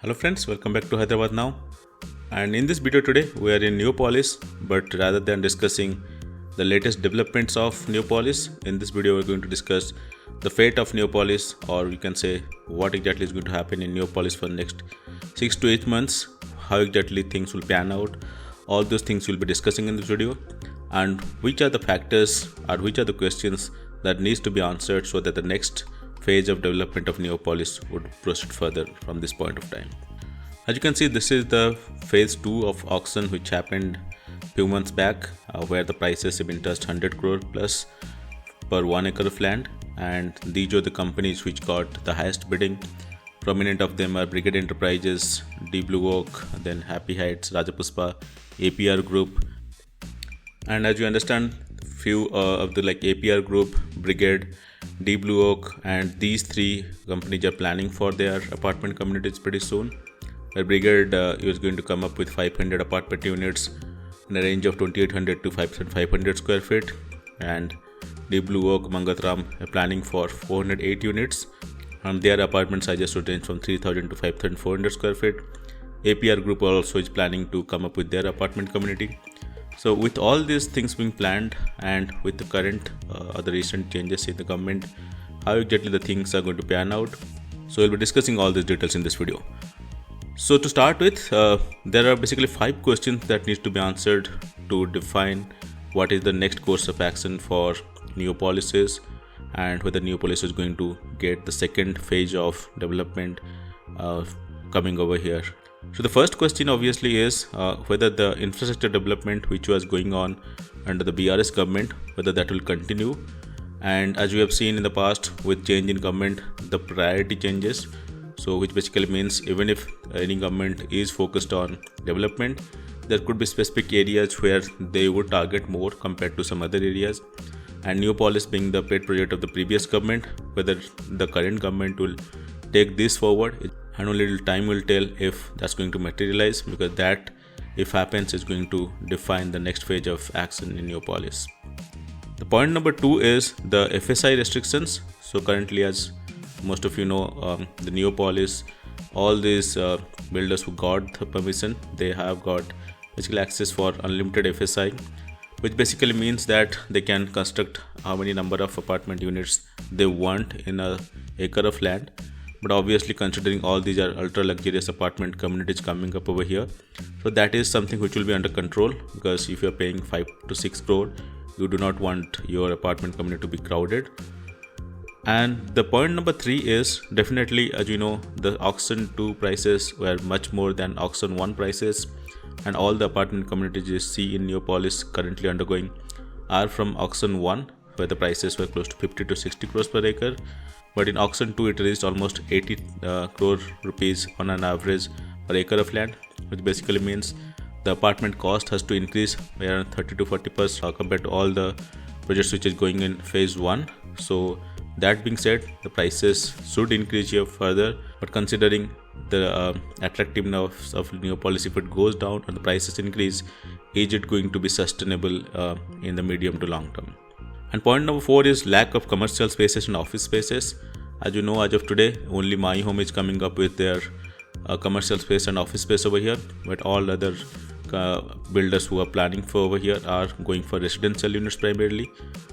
Hello friends, welcome back to Hyderabad now. And in this video today, we are in Neopolis, but rather than discussing the latest developments of Neopolis, in this video we're going to discuss the fate of Neopolis, or you can say what exactly is going to happen in Neopolis for the next 6 to 8 months, how exactly things will pan out. All those things we'll be discussing in this video, and which are the factors or which are the questions that needs to be answered so that the next phase of development of Neopolis would proceed further from this point of time. As you can see, this is the phase 2 of auction which happened few months back, where the prices have been touched 100 crore plus per 1 acre of land, and these are the companies which got the highest bidding. Prominent of them are Brigade Enterprises, D Blue Oak, then Happy Heights, Rajapuspa, APR Group. And as you understand, few of the APR Group, Brigade, D Blue Oak, and these three companies are planning for their apartment communities pretty soon. Where Brigade is going to come up with 500 apartment units in a range of 2800 to 5500 square feet, and D Blue Oak, Mangatram are planning for 408 units, and their apartment sizes would range from 3000 to 5400 square feet. APR Group also is planning to come up with their apartment community. So with all these things being planned, and with the current the recent changes in the government, how exactly the things are going to pan out, so we'll be discussing all these details in this video. So to start with, there are basically 5 questions that needs to be answered to define what is the next course of action for Neopolis is, and whether Neopolis is going to get the second phase of development coming over here. So the first question obviously is whether the infrastructure development which was going on under the BRS government, whether that will continue. And as we have seen in the past, with change in government, the priority changes. So which basically means even if any government is focused on development, there could be specific areas where they would target more compared to some other areas. And Neopolis being the pet project of the previous government, whether the current government will take this forward, and only little time will tell if that's going to materialize, because that, if happens, is going to define the next phase of action in Neopolis. The point number 2 is the FSI restrictions. So currently, as most of you know, the Neopolis, all these builders who got the permission, they have got basically access for unlimited FSI, which basically means that they can construct how many number of apartment units they want in an acre of land. But obviously, considering all these are ultra luxurious apartment communities coming up over here, so that is something which will be under control, because if you are paying 5 to 6 crore, you do not want your apartment community to be crowded. And the point number 3 is definitely, as you know, the auction 2 prices were much more than auction 1 prices, and all the apartment communities you see in Neopolis currently undergoing are from auction 1, where the prices were close to 50 to 60 crores per acre. But in auction 2, it reached almost 80 crore rupees on an average per acre of land, which basically means the apartment cost has to increase by around 30 to 40% compared to all the projects which is going in phase 1. So that being said, the prices should increase here further, but considering the attractiveness of Neopolis, if it goes down and the prices increase, is it going to be sustainable in the medium to long term? And point number 4 is lack of commercial spaces and office spaces. As you know, as of today, only My Home is coming up with their commercial space and office space over here, but all other builders who are planning for over here are going for residential units primarily.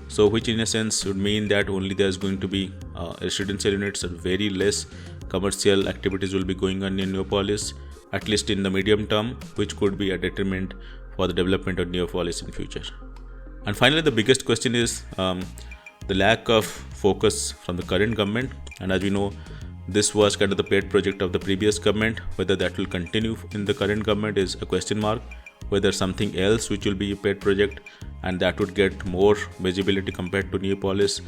So which in a sense would mean that only there's going to be residential units, and very less commercial activities will be going on in Neopolis, at least in the medium term, which could be a detriment for the development of Neopolis in future. And finally, the biggest question is the lack of focus from the current government. And as we know, this was kind of the pet project of the previous government. Whether that will continue in the current government is a question mark. Whether something else which will be a pet project and that would get more visibility compared to Neopolis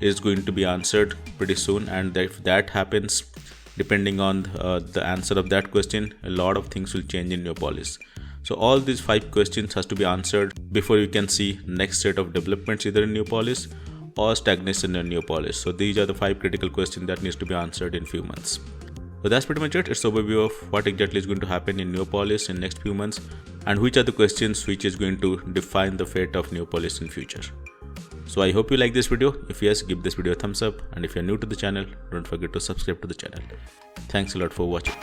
is going to be answered pretty soon. And if that happens, depending on the answer of that question, a lot of things will change in Neopolis. So all these 5 questions has to be answered before you can see next set of developments either in Neopolis or stagnation in Neopolis. So these are the 5 critical questions that needs to be answered in few months. So that's pretty much it. It's an overview of what exactly is going to happen in Neopolis in next few months, and which are the questions which is going to define the fate of Neopolis in future. So I hope you like this video. If yes, give this video a thumbs up, and if you're new to the channel, don't forget to subscribe to the channel. Thanks a lot for watching.